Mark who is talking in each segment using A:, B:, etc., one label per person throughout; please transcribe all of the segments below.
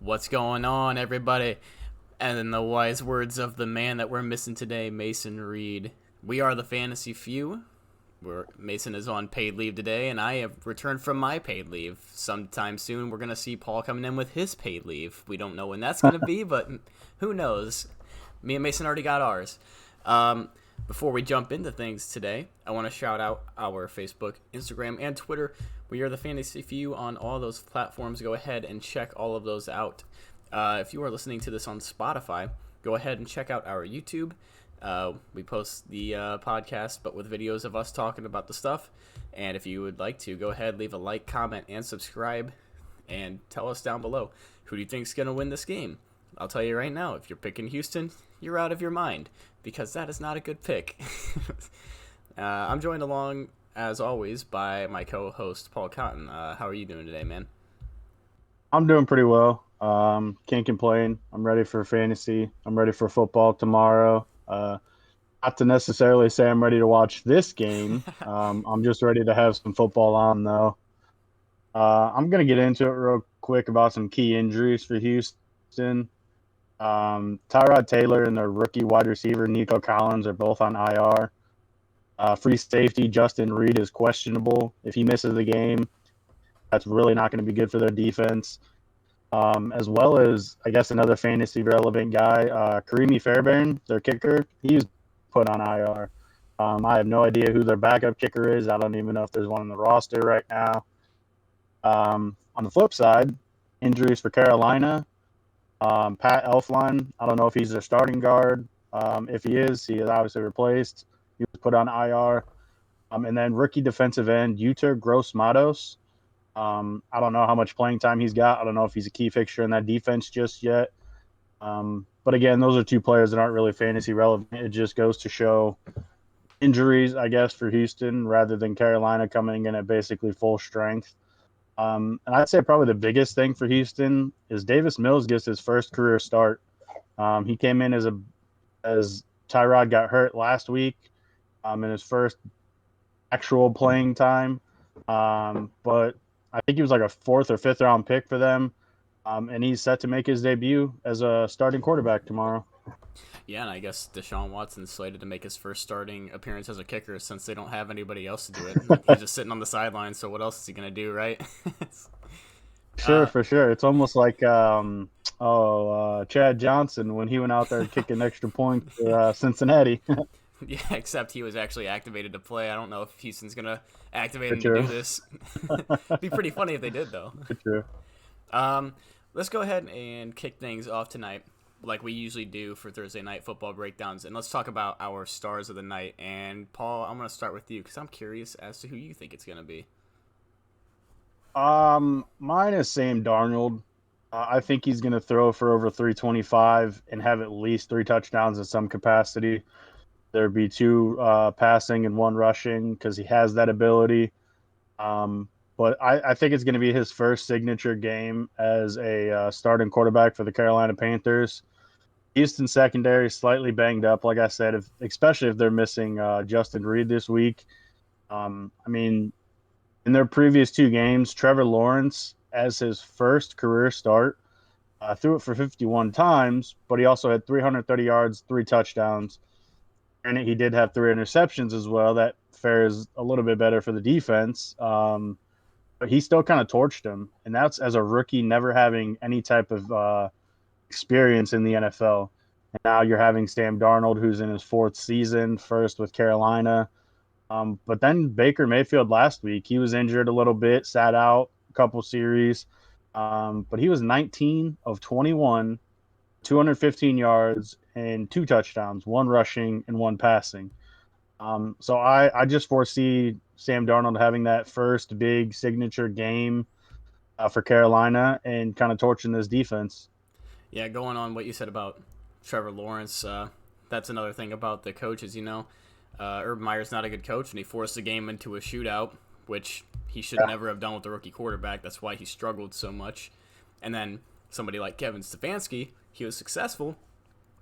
A: What's going on, everybody? And in the wise words of the man that we're missing today, Mason Reed, we are the Fantasy Few. Mason is on paid leave today, and I have returned from my paid leave. Sometime soon, we're going to see Paul coming in with his paid leave. We don't know when that's going to be, but who knows? Me and Mason already got ours. Before we jump into things today, I want to shout out our Facebook, Instagram, and Twitter. We are the Fantasy Few on all those platforms. Go ahead and check all of those out. If you are listening to this on Spotify, go ahead and check out our YouTube. We post the podcast, but with videos of us talking about the stuff. And if you would like to, go ahead, leave a like, comment, and subscribe. And tell us down below, who do you think is going to win this game? I'll tell you right now, if you're picking Houston, you're out of your mind, because that is not a good pick. I'm joined along, as always, by my co-host, Paul Cotton. How are you doing today, man?
B: I'm doing pretty well. Can't complain. I'm ready for fantasy. I'm ready for football tomorrow. Not to necessarily say I'm ready to watch this game. I'm just ready to have some football on, though. I'm going to get into it real quick about some key injuries for Houston. Tyrod Taylor and their rookie wide receiver, Nico Collins, are both on IR. Free safety, Justin Reed, is questionable. If he misses the game, that's really not going to be good for their defense. As well as, I guess, another fantasy relevant guy, Karimi Fairbairn, their kicker, he's put on IR. I have no idea who their backup kicker is. I don't even know if there's one on the roster right now. On the flip side, injuries for Carolina. Pat Elflein, I don't know if he's their starting guard. If he is obviously replaced. He was put on IR. And then rookie defensive end, Yuter Gross-Matos. I don't know how much playing time he's got. I don't know if he's a key fixture in that defense just yet. But again, those are two players that aren't really fantasy relevant. It just goes to show injuries, I guess, for Houston rather than Carolina coming in at basically full strength. And I'd say probably the biggest thing for Houston is Davis Mills gets his first career start. He came in as Tyrod got hurt last week in his first actual playing time. But I think he was like a fourth or fifth round pick for them. And he's set to make his debut as a starting quarterback tomorrow.
A: Yeah, and I guess Deshaun Watson's slated to make his first starting appearance as a kicker since they don't have anybody else to do it. He's just sitting on the sidelines, so what else is he going to do, right?
B: Sure,
A: uh,
B: for sure. It's almost like Chad Johnson when he went out there kicking extra points for Cincinnati.
A: yeah, except he was actually activated to play. I don't know if Houston's going to activate
B: For
A: him to do
B: true.
A: this. Be pretty funny if they did, though.
B: For true.
A: Let's go ahead and kick things off tonight, like we usually do for Thursday night football breakdowns, and let's talk about our stars of the night. And Paul, I'm going to start with you because I'm curious as to who you think it's going to be.
B: Mine is Sam Darnold. I think he's going to throw for over 325 and have at least three touchdowns in some capacity. There'd be two passing and one rushing because he has that ability. But I think it's going to be his first signature game as a starting quarterback for the Carolina Panthers. Houston secondary is slightly banged up, like I said, especially if they're missing Justin Reed this week. I mean, in their previous two games, Trevor Lawrence, as his first career start, threw it for 51 times, but he also had 330 yards, three touchdowns. And he did have three interceptions as well. That fares a little bit better for the defense. But he still kind of torched him. And that's as a rookie, never having any type of experience in the NFL. And now you're having Sam Darnold, who's in his fourth season, first with Carolina. But then Baker Mayfield last week, he was injured a little bit, sat out a couple series. But he was 19 of 21, 215 yards, and two touchdowns, one rushing and one passing. So I just foresee Sam Darnold having that first big signature game for Carolina and kind of torching this defense.
A: Yeah, going on what you said about Trevor Lawrence, that's another thing about the coaches, Urban Meyer's not a good coach, and he forced the game into a shootout, which he should
B: Yeah,
A: never have done with the rookie quarterback. That's why he struggled so much. And then somebody like Kevin Stefanski, he was successful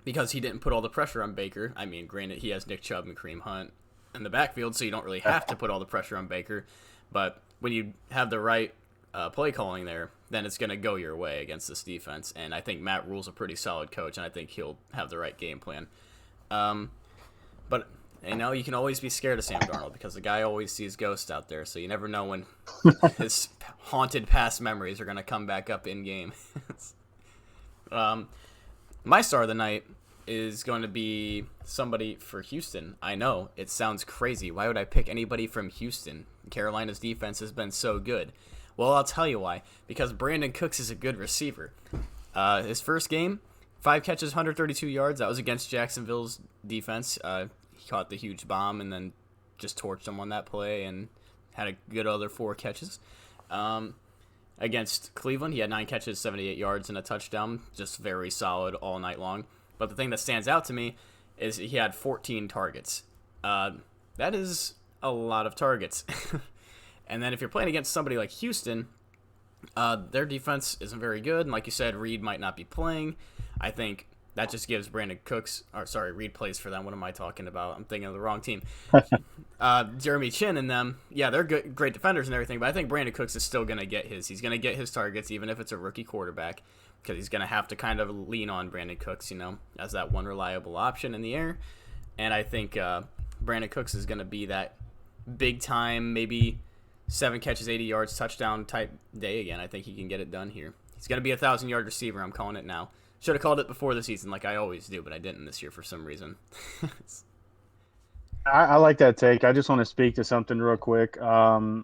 A: because he didn't put all the pressure on Baker. I mean, granted, he has Nick Chubb and Kareem Hunt in the backfield, so you don't really have to put all the pressure on Baker. But when you have the right play calling there, then it's going to go your way against this defense. And I think Matt Rule's a pretty solid coach, and I think he'll have the right game plan. But you can always be scared of Sam Darnold because the guy always sees ghosts out there. So you never know when his haunted past memories are going to come back up in game. My star of the night is going to be somebody for Houston. I know it sounds crazy. Why would I pick anybody from Houston? Carolina's defense has been so good. Well, I'll tell you why. Because Brandon Cooks is a good receiver. His first game, 5 catches, 132 yards. That was against Jacksonville's defense. He caught the huge bomb and then just torched them on that play and had a good other 4 catches. Against Cleveland, he had 9 catches, 78 yards, and a touchdown. Just very solid all night long. But the thing that stands out to me is he had 14 targets. That is a lot of targets. And then if you're playing against somebody like Houston, their defense isn't very good. And like you said, Reed might not be playing. I think that just gives Reed plays for them. What am I talking about? I'm thinking of the wrong team. Jeremy Chin and them, yeah, they're good, great defenders and everything, but I think Brandon Cooks is still going to get his. He's going to get his targets, even if it's a rookie quarterback, because he's going to have to kind of lean on Brandon Cooks, as that one reliable option in the air. And I think Brandon Cooks is going to be that big time, maybe 7 catches, 80 yards, touchdown type day again. I think he can get it done here. He's going to be a 1,000-yard receiver. I'm calling it now. Should have called it before the season like I always do, but I didn't this year for some reason.
B: I like that take. I just want to speak to something real quick. A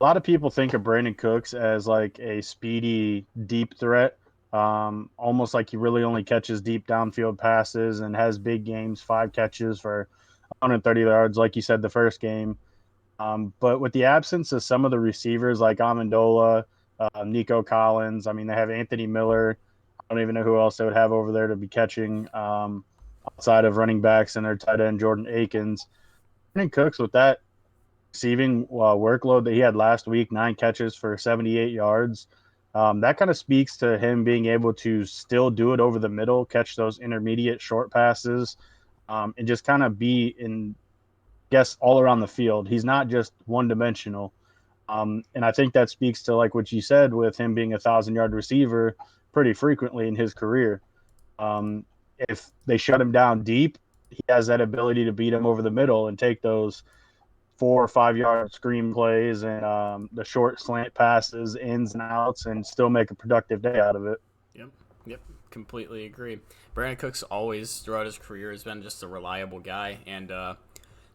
B: lot of people think of Brandon Cooks as like a speedy, deep threat, almost like he really only catches deep downfield passes and has big games, 5 catches for 130 yards, like you said, the first game. But with the absence of some of the receivers like Amendola, Nico Collins, they have Anthony Miller. I don't even know who else they would have over there to be catching outside of running backs and their tight end, Jordan Akins. Brandon Cooks, with that receiving workload that he had last week, 9 catches for 78 yards, that kind of speaks to him being able to still do it over the middle, catch those intermediate short passes, and just kind of be all around the field. He's not just one-dimensional. And I think that speaks to, like what you said, with him being a 1,000-yard receiver pretty frequently in his career. If they shut him down deep, he has that ability to beat him over the middle and take those 4 or 5 yard screen plays and the short slant passes, ins and outs, and still make a productive day out of it.
A: Yep, completely agree. Brandon Cooks always, throughout his career, has been just a reliable guy. And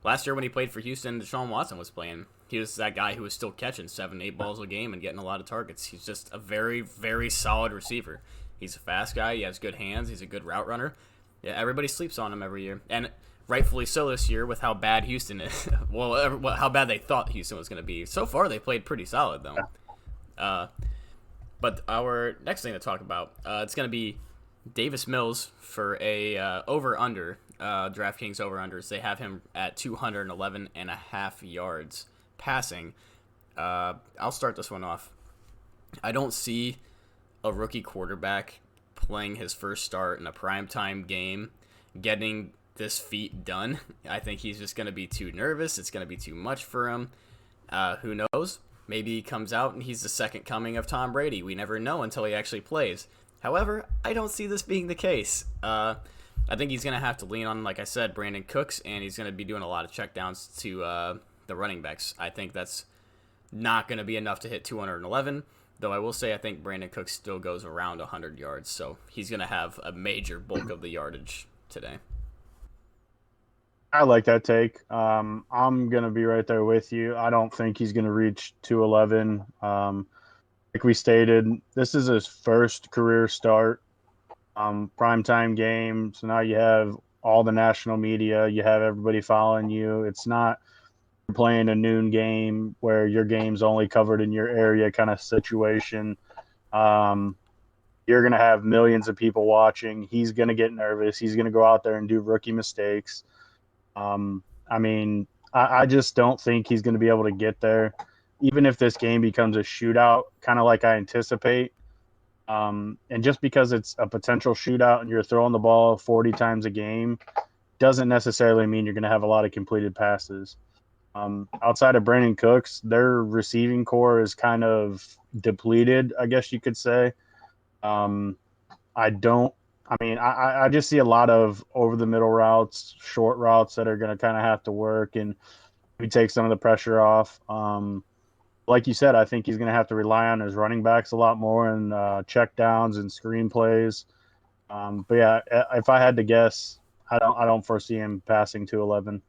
A: last year when he played for Houston, Deshaun Watson was playing. He was that guy who was still catching 7-8 balls a game and getting a lot of targets. He's just a very, very solid receiver. He's a fast guy. He has good hands. He's a good route runner. Yeah, everybody sleeps on him every year. And rightfully so this year with how bad Houston is. How bad they thought Houston was going to be. So far, they played pretty solid, though. But our next thing to talk about, it's going to be Davis Mills for a over-under. DraftKings over-unders. They have him at 211.5 yards passing. I'll start this one off. I don't see a rookie quarterback playing his first start in a primetime game getting this feat done. I think he's just going to be too nervous. It's going to be too much for him. Who knows? Maybe he comes out and he's the second coming of Tom Brady. We never know until he actually plays. However, I don't see this being the case. I think he's going to have to lean on, like I said, Brandon Cooks, and he's going to be doing a lot of checkdowns to the running backs. I think that's not going to be enough to hit 211, though I will say I think Brandon Cooks still goes around 100 yards, so he's going to have a major bulk of the yardage today.
B: I like that take. I'm going to be right there with you. I don't think he's going to reach 211. Like we stated, this is his first career start, primetime game. So now you have all the national media. You have everybody following you. It's not playing a noon game where your game's only covered in your area kind of situation. You're going to have millions of people watching. He's going to get nervous. He's going to go out there and do rookie mistakes. I just don't think he's going to be able to get there, even if this game becomes a shootout, kind of like I anticipate. And just because it's a potential shootout and you're throwing the ball 40 times a game doesn't necessarily mean you're going to have a lot of completed passes. Outside of Brandon Cooks, their receiving core is kind of depleted, I guess you could say. Um, I don't. I mean, I just see a lot of over the middle routes, short routes that are going to kind of have to work and we take some of the pressure off. Like you said, I think he's going to have to rely on his running backs a lot more and check downs and screen plays. But yeah, if I had to guess, I don't foresee him passing 211.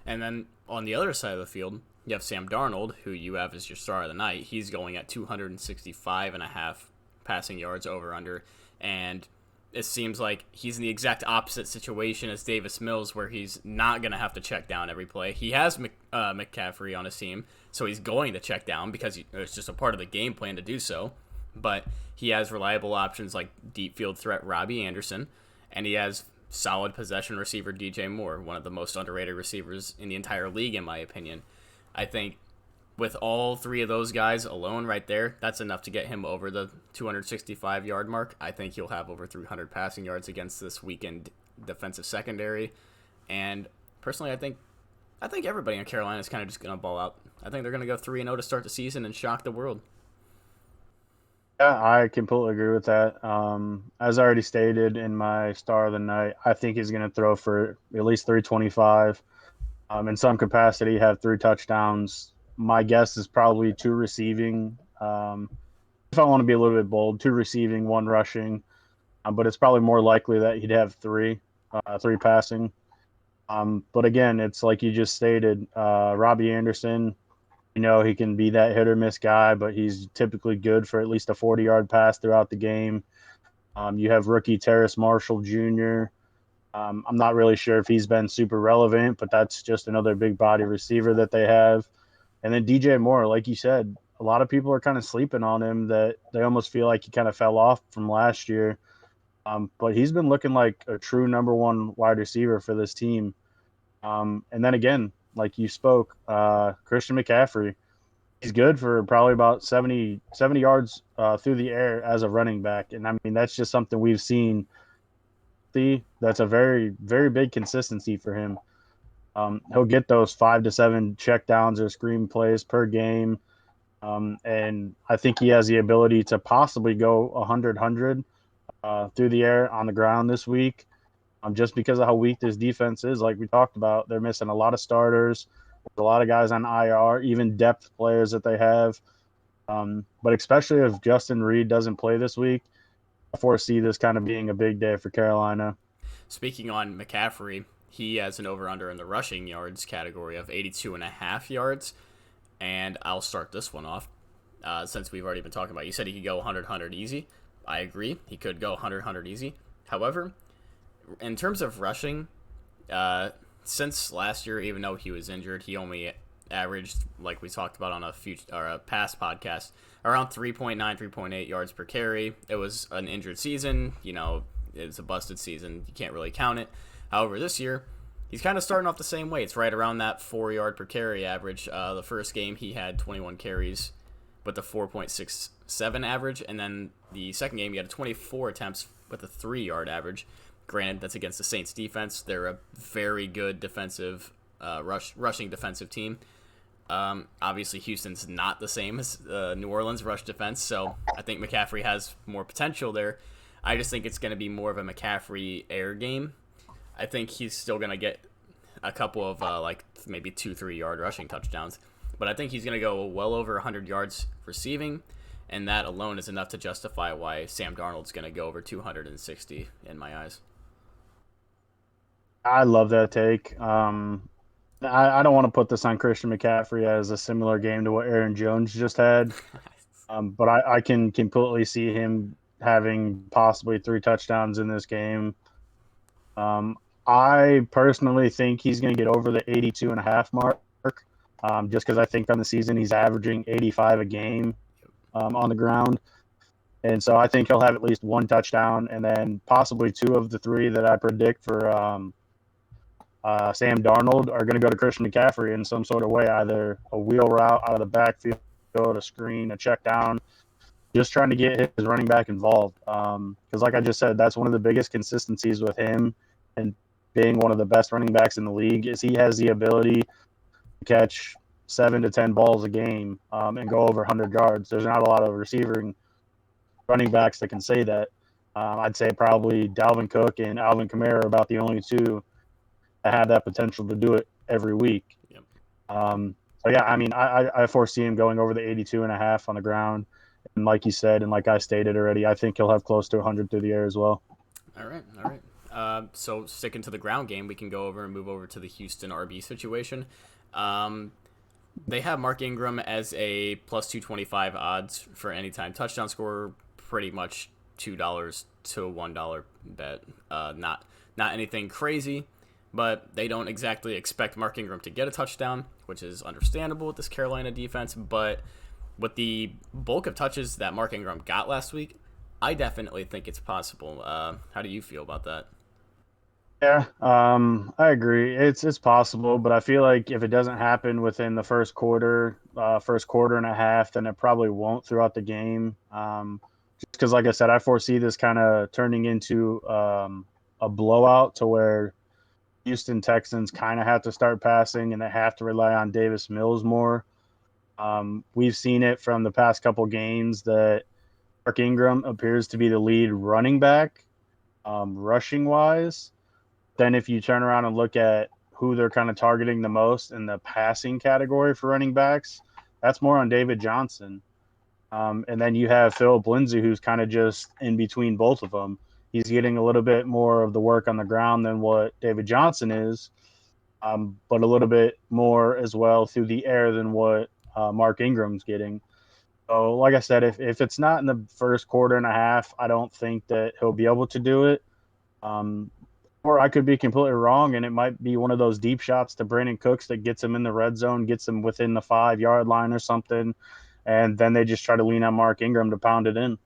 A: And then on the other side of the field, you have Sam Darnold, who you have as your star of the night. He's going at 265 and a half passing yards over under. And it seems like he's in the exact opposite situation as Davis Mills, where he's not going to have to check down every play. He has McCaffrey on his team, so he's going to check down because it's just a part of the game plan to do so. But he has reliable options like deep field threat Robbie Anderson, and he has solid possession receiver DJ Moore, one of the most underrated receivers in the entire league, in my opinion. I think with all three of those guys alone right there, that's enough to get him over the 265 yard mark. I think he'll have over 300 passing yards against this weekend defensive secondary. And personally, I think everybody in Carolina is kind of just going to ball out. I think they're going to go 3-0 to start the season and shock the world.
B: Yeah, I completely agree with that. As I already stated in my star of the night, I think he's going to throw for at least 325. In some capacity, have 3 touchdowns. My guess is probably 2 receiving. If I want to be a little bit bold, 2 receiving, 1 rushing. But it's probably more likely that he'd have three passing. But again, it's like you just stated, Robbie Anderson. He can be that hit or miss guy, but he's typically good for at least a 40-yard pass throughout the game. You have rookie Terrace Marshall Jr. I'm not really sure if he's been super relevant, but that's just another big body receiver that they have. And then DJ Moore, like you said, a lot of people are kind of sleeping on him that they almost feel like he kind of fell off from last year. But he's been looking like a true number one wide receiver for this team. And then again, like you spoke, Christian McCaffrey, he's good for probably about 70 yards through the air as a running back. And I mean, that's just something we've seen. That's a very, very big consistency for him. He'll get those 5 to 7 check downs or screen plays per game. And I think he has the ability to possibly go 100 through the air on the ground this week. Just because of how weak this defense is, like we talked about, they're missing a lot of starters, a lot of guys on IR, even depth players that they have. But especially if Justin Reed doesn't play this week, I foresee this kind of being a big day for Carolina.
A: Speaking on McCaffrey, he has an over-under in the rushing yards category of 82 and a half yards. And I'll start this one off since we've already been talking about it. You said he could go 100 easy. I agree. He could go 100 easy. However, in terms of rushing, since last year, even though he was injured, he only averaged, like we talked about on a past podcast, around 3.9, 3.8 yards per carry. It was an injured season. It's a busted season. You can't really count it. However, this year, he's kind of starting off the same way. It's right around that 4 yard per carry average. The first game, he had 21 carries with a 4.67 average. And then the second game, he had 24 attempts with a 3 yard average. Granted, that's against the Saints defense. They're a very good defensive, rushing defensive team. Obviously, Houston's not the same as New Orleans rush defense, so I think McCaffrey has more potential there. I just think it's going to be more of a McCaffrey air game. I think he's still going to get a couple of maybe 2-3 yard rushing touchdowns, but I think he's going to go well over 100 yards receiving, and that alone is enough to justify why Sam Darnold's going to go over 260 in my eyes.
B: I love that take. I don't want to put this on Christian McCaffrey as a similar game to what Aaron Jones just had, but I can completely see him having possibly 3 touchdowns in this game. I personally think he's going to get over the 82 and a half mark, just because I think on the season he's averaging 85 a game on the ground. And so I think he'll have at least 1 touchdown and then possibly 2 of the 3 that I predict for Sam Darnold are going to go to Christian McCaffrey in some sort of way, either a wheel route out of the backfield, a screen, a check down, just trying to get his running back involved. Because like I just said, that's one of the biggest consistencies with him and being one of the best running backs in the league is he has the ability to catch 7 to 10 balls a game and go over 100 yards. There's not a lot of receiving running backs that can say that. I'd say probably Dalvin Cook and Alvin Kamara are about the only two that have that potential to do it every week.
A: Yep.
B: So, yeah, I mean, I foresee him going over the 82.5 on the ground. And like you said, and like I stated already, I think he'll have close to 100 through the air as well.
A: All right, all right. So sticking to the ground game, we can go over and move over to the Houston RB situation. Um, they have Mark Ingram as a plus 225 odds for anytime touchdown scorer, pretty much $2 to $1 bet. Not anything crazy, but they don't exactly expect Mark Ingram to get a touchdown, which is understandable with this Carolina defense. But with the bulk of touches that Mark Ingram got last week, I definitely think it's possible. How do you feel about that?
B: Yeah, I agree. It's possible, but I feel like if it doesn't happen within the first quarter and a half, then it probably won't throughout the game. Just because, like I said, I foresee this kind of turning into a blowout to where Houston Texans kind of have to start passing and they have to rely on Davis Mills more. We've seen it from the past couple games that Mark Ingram appears to be the lead running back, rushing wise. Then if you turn around and look at who they're kind of targeting the most in the passing category for running backs, that's more on David Johnson. And then you have Philip Lindsay, who's kind of just in between both of them. He's getting a little bit more of the work on the ground than what David Johnson is, but a little bit more as well through the air than what Mark Ingram's getting. So, like I said, if it's not in the first quarter and a half, I don't think that he'll be able to do it. Um, or I could be completely wrong, and it might be one of those deep shots to Brandon Cooks that gets him in the red zone, gets him within the 5 yard line or something, and then they just try to lean on Mark Ingram to pound it in.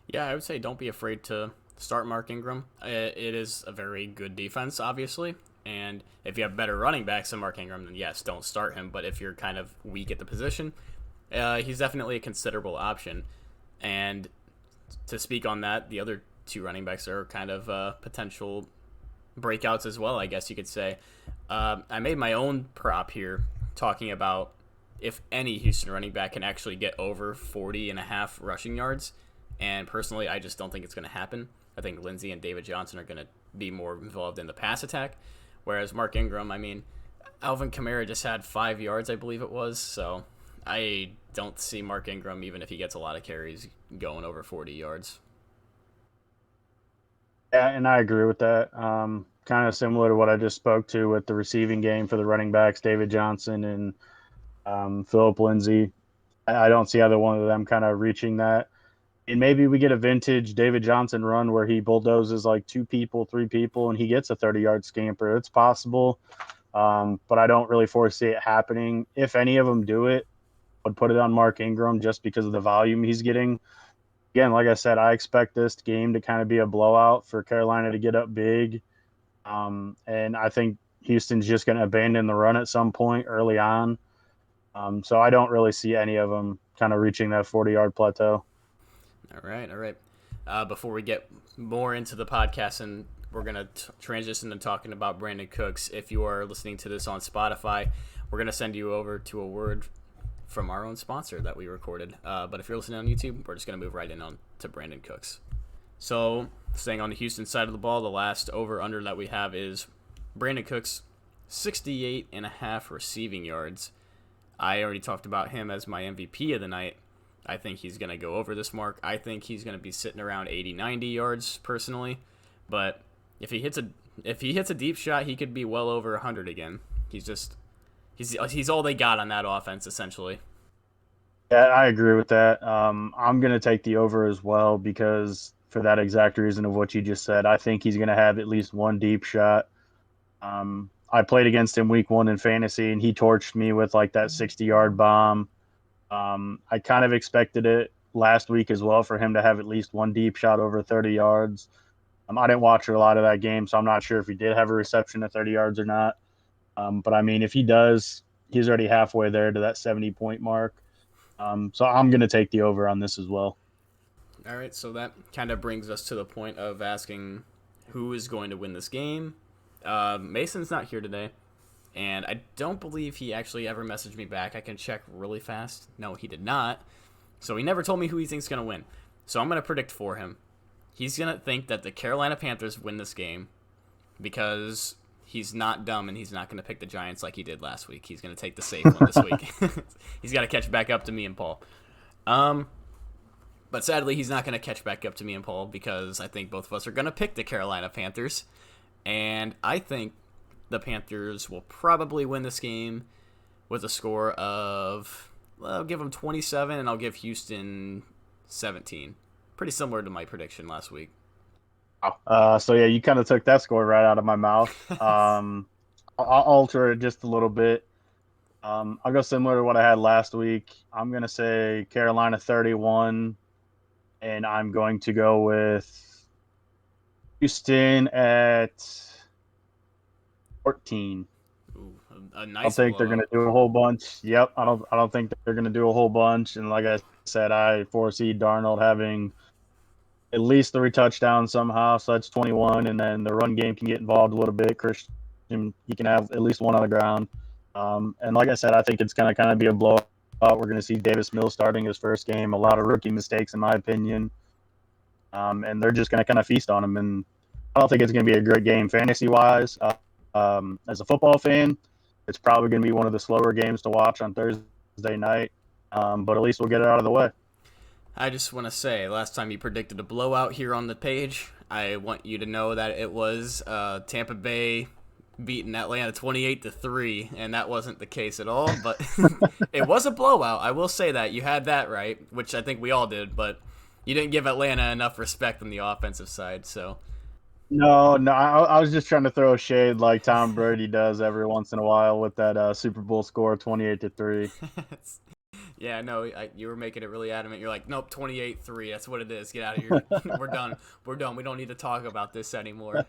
A: Yeah, I would say don't be afraid to start Mark Ingram. It is a very good defense, obviously. And if you have better running backs than Mark Ingram, then yes, don't start him. But if you're kind of weak at the position, he's definitely a considerable option. And to speak on that, the other two running backs are kind of potential breakouts as well, I guess you could say. I made my own prop here talking about if any Houston running back can actually get over 40 and a half rushing yards. And personally, I just don't think it's going to happen. I think Lindsay and David Johnson are going to be more involved in the pass attack. Whereas Mark Ingram, I mean, Alvin Kamara just had 5 yards, I believe it was. So I don't see Mark Ingram, even if he gets a lot of carries, going over 40 yards.
B: Yeah, and I agree with that. Kind of similar to what I just spoke to with the receiving game for the running backs, David Johnson and Philip Lindsay. I don't see either one of them kind of reaching that. And maybe we get a vintage David Johnson run where he bulldozes like two people, three people, and he gets a 30-yard scamper. It's possible, but I don't really foresee it happening. If any of them do it, I would put it on Mark Ingram just because of the volume he's getting. Again, like I said, I expect this game to kind of be a blowout for Carolina to get up big. And I think Houston's just going to abandon the run at some point early on. So I don't really see any of them kind of reaching that 40-yard plateau.
A: All right, all right. Before we get more into the podcast, and we're going to transition to talking about Brandon Cooks. If you are listening to this on Spotify, we're going to send you over to a word from our own sponsor that we recorded. But if you're listening on YouTube, we're just going to move right in on to Brandon Cooks. So, staying on the Houston side of the ball, the last over-under that we have is Brandon Cooks, 68 and a half receiving yards. I already talked about him as my MVP of the night. I think he's going to go over this mark. I think he's going to be sitting around 80, 90 yards personally. But if he hits a deep shot, he could be well over 100 again. He's all they got on that offense essentially.
B: Yeah, I agree with that. I'm going to take the over as well because for that exact reason of what you just said, I think he's going to have at least one deep shot. I played against him week 1 in fantasy, and he torched me with like that 60-yard bomb. I kind of expected it last week as well for him to have at least one deep shot over 30 yards. I didn't watch a lot of that game, so I'm not sure if he did have a reception at 30 yards or not. But I mean, if he does, he's already halfway there to that 70-point mark. So I'm going to take the over on this as well.
A: All right, so that kind of brings us to the point of asking who is going to win this game. Mason's not here today, And I don't believe he actually ever messaged me back. I can check really fast. No, he did not. So he never told me who he thinks is going to win. So I'm going to predict for him. He's going to think that the Carolina Panthers win this game because he's not dumb and he's not going to pick the Giants like he did last week. He's going to take the safe one this week. He's got to catch back up to me and Paul. But sadly, he's not going to catch back up to me and Paul because I think both of us are going to pick the Carolina Panthers. And I think the Panthers will probably win this game with a score of, well, I'll give them 27 and I'll give Houston 17. Pretty similar to my prediction last week.
B: So yeah, you kind of took that score right out of my mouth. I'll alter it just a little bit. I'll go similar to what I had last week. I'm going to say Carolina 31, and I'm going to go with Houston at 14.
A: Ooh, a nice
B: I don't think they're going to do a whole bunch. Yep, I don't think they're going to do a whole bunch. And like I said, I foresee Darnold having at least 3 touchdowns somehow. So that's 21, and then the run game can get involved a little bit. Christian, he can have at least one on the ground. And like I said, I think it's going to kind of be a blowout. We're going to see Davis Mills starting his first game. A lot of rookie mistakes, in my opinion. And they're just going to kind of feast on him. And I don't think it's going to be a great game fantasy-wise. As a football fan, it's probably going to be one of the slower games to watch on Thursday night. But at least we'll get it out of the way.
A: I just want to say, last time you predicted a blowout here on the page, I want you to know that it was Tampa Bay beating Atlanta 28-3, and that wasn't the case at all. But it was a blowout. I will say that. You had that right, which I think we all did, but you didn't give Atlanta enough respect on the offensive side. So
B: No, I was just trying to throw a shade like Tom Brady does every once in a while with that Super Bowl score, 28-3.
A: Yeah, no, you were making it really adamant. You're like, nope, 28-3. That's what it is. Get out of here. We're done. We're done. We don't need to talk about this anymore.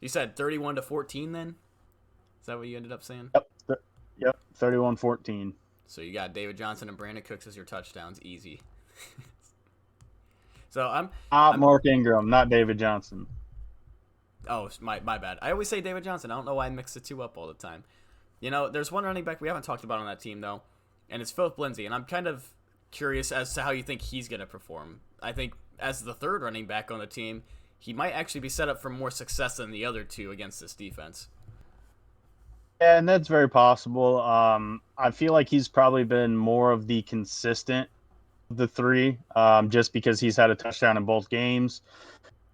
A: You said 31-14 then? Is that what you ended up saying?
B: Yep, 31-14.
A: So you got David Johnson and Brandon Cooks as your touchdowns. Easy. So I'm
B: Mark Ingram, not David Johnson.
A: Oh, my bad. I always say David Johnson. I don't know why I mix the two up all the time. You know, there's one running back we haven't talked about on that team, though, and it's Philip Lindsay, and I'm kind of curious as to how you think he's going to perform. I think as the third running back on the team, he might actually be set up for more success than the other two against this defense.
B: Yeah, and that's very possible. I feel like he's probably been more of the consistent of the three, just because he's had a touchdown in both games.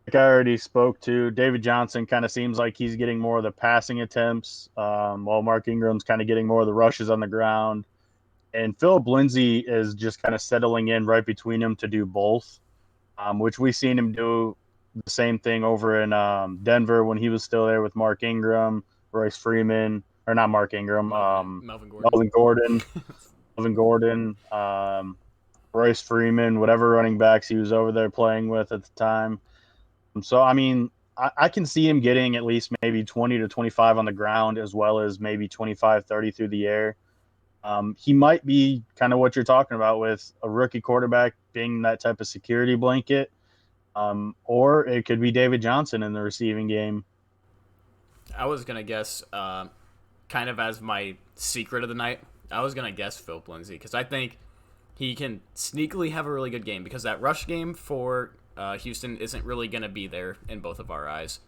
B: Like I already spoke to, David Johnson kind of seems like he's getting more of the passing attempts, while Mark Ingram's kind of getting more of the rushes on the ground. And Philip Lindsay is just kind of settling in right between them to do both, which we've seen him do the same thing over in Denver when he was still there with Mark Ingram, Royce Freeman, or not Mark Ingram,
A: Melvin
B: Gordon, Royce Freeman, whatever running backs he was over there playing with at the time. So, I mean, I can see him getting at least maybe 20 to 25 on the ground as well as maybe 25, 30 through the air. He might be kind of what you're talking about with a rookie quarterback being that type of security blanket, or it could be David Johnson in the receiving game.
A: I was going to guess, kind of as my secret of the night, I was going to guess Philip Lindsay because I think he can sneakily have a really good game because that rush game for Houston isn't really going to be there in both of our eyes.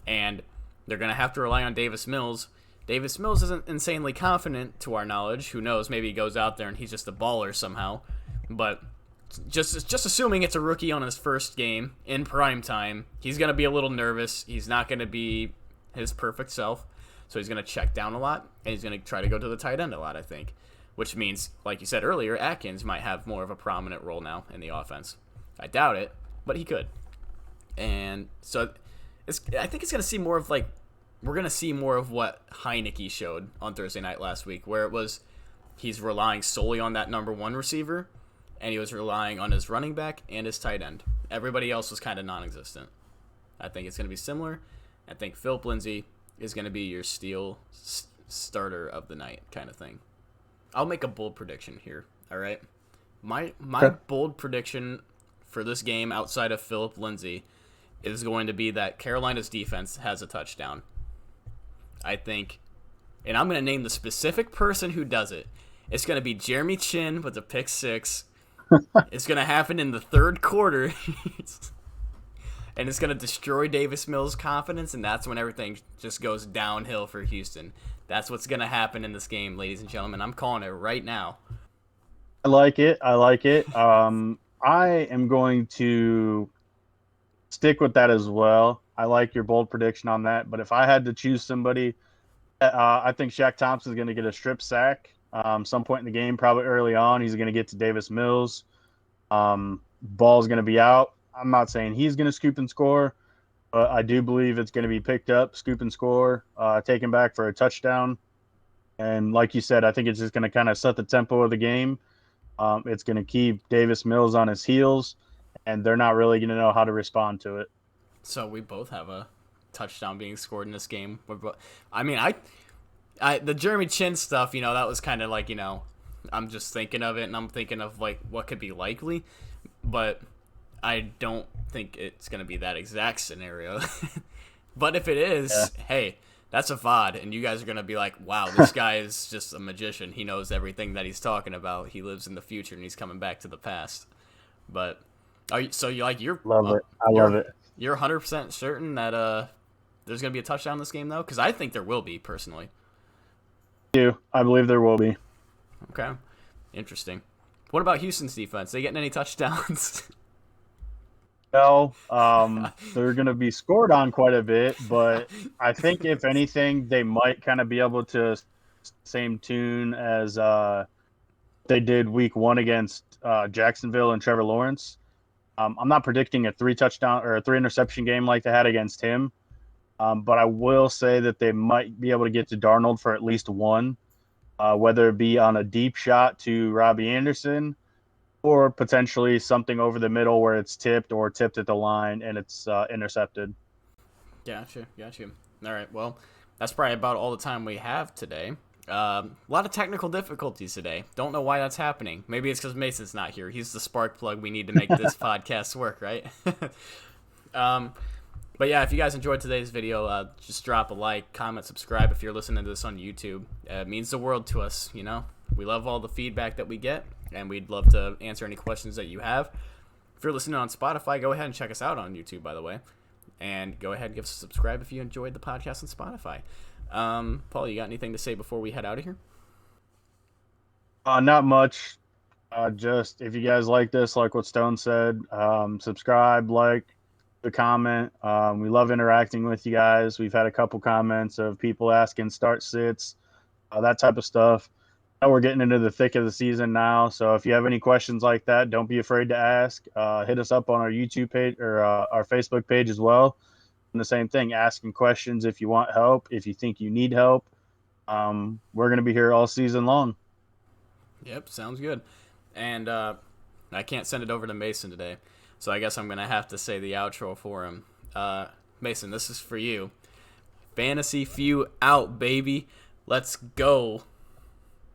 A: And they're going to have to rely on Davis Mills. Davis Mills isn't insanely confident to our knowledge. Who knows? Maybe he goes out there and he's just a baller somehow. But just assuming it's a rookie on his first game in prime time, he's going to be a little nervous. He's not going to be his perfect self. So he's going to check down a lot, and he's going to try to go to the tight end a lot, I think. Which means, like you said earlier, Atkins might have more of a prominent role now in the offense. I doubt it, but he could. And so I think it's going to see more of we're going to see more of what Heineke showed on Thursday night last week, where it was he's relying solely on that number one receiver, and he was relying on his running back and his tight end. Everybody else was kind of non-existent. I think it's going to be similar. I think Philip Lindsay is going to be your steal starter of the night kind of thing. I'll make a bold prediction here, all right? My bold prediction for this game outside of Philip Lindsay is going to be that Carolina's defense has a touchdown. I think and I'm going to name the specific person who does it. It's going to be Jeremy Chin with the pick six. It's going to happen in the third quarter. And it's going to destroy Davis Mills' confidence, and that's when everything just goes downhill for Houston. That's what's going to happen in this game, ladies and gentlemen. I'm calling it right now.
B: I like it. I like it. I am going to stick with that as well. I like your bold prediction on that. But if I had to choose somebody, I think Shaq Thompson is going to get a strip sack some point in the game, probably early on. He's going to get to Davis Mills. Ball's going to be out. I'm not saying he's going to scoop and score, but I do believe it's going to be picked up, scoop and score, taken back for a touchdown. And like you said, I think it's just going to kind of set the tempo of the game. It's going to keep Davis Mills on his heels, and they're not really going to know how to respond to it.
A: So we both have a touchdown being scored in this game. I mean, the Jeremy Chin stuff, that was kind of like, I'm just thinking of it, and I'm thinking of, like, what could be likely. But I don't think it's going to be that exact scenario. But if it is, hey, that's a VOD, and you guys are going to be like, wow, this guy is just a magician. He knows everything that he's talking about. He lives in the future, and he's coming back to the past. But, you're
B: Love it. I love it.
A: You're 100% certain that there's going to be a touchdown in this game, though? Because I think there will be, personally.
B: I believe there will be.
A: Okay. Interesting. What about Houston's defense? They getting any touchdowns?
B: No, they're going to be scored on quite a bit, but I think if anything, they might kind of be able to same tune as they did week 1 against Jacksonville and Trevor Lawrence. I'm not predicting a 3-touchdown or a 3-interception game like they had against him, but I will say that they might be able to get to Darnold for at least one, whether it be on a deep shot to Robbie Anderson or potentially something over the middle where it's tipped or tipped at the line and it's intercepted.
A: Gotcha. All right, well, that's probably about all the time we have today. A lot of technical difficulties today. Don't know why that's happening. Maybe it's because Mason's not here. He's the spark plug we need to make this podcast work, right? But yeah, if you guys enjoyed today's video, just drop a like, comment, subscribe if you're listening to this on YouTube. It means the world to us, We love all the feedback that we get, and we'd love to answer any questions that you have. If you're listening on Spotify, go ahead and check us out on YouTube, by the way. And go ahead and give us a subscribe if you enjoyed the podcast on Spotify. Paul, you got anything to say before we head out of here?
B: Not much. Just if you guys like this, like what Stone said, subscribe, like, the comment. We love interacting with you guys. We've had a couple comments of people asking start sits, that type of stuff. Now we're getting into the thick of the season now, so if you have any questions like that, don't be afraid to ask. Hit us up on our YouTube page or our Facebook page as well. And the same thing, asking questions if you want help, if you think you need help. We're going to be here all season long.
A: Yep, sounds good. And I can't send it over to Mason today, so I guess I'm going to have to say the outro for him. Mason, this is for you. Fantasy Few out, baby. Let's go.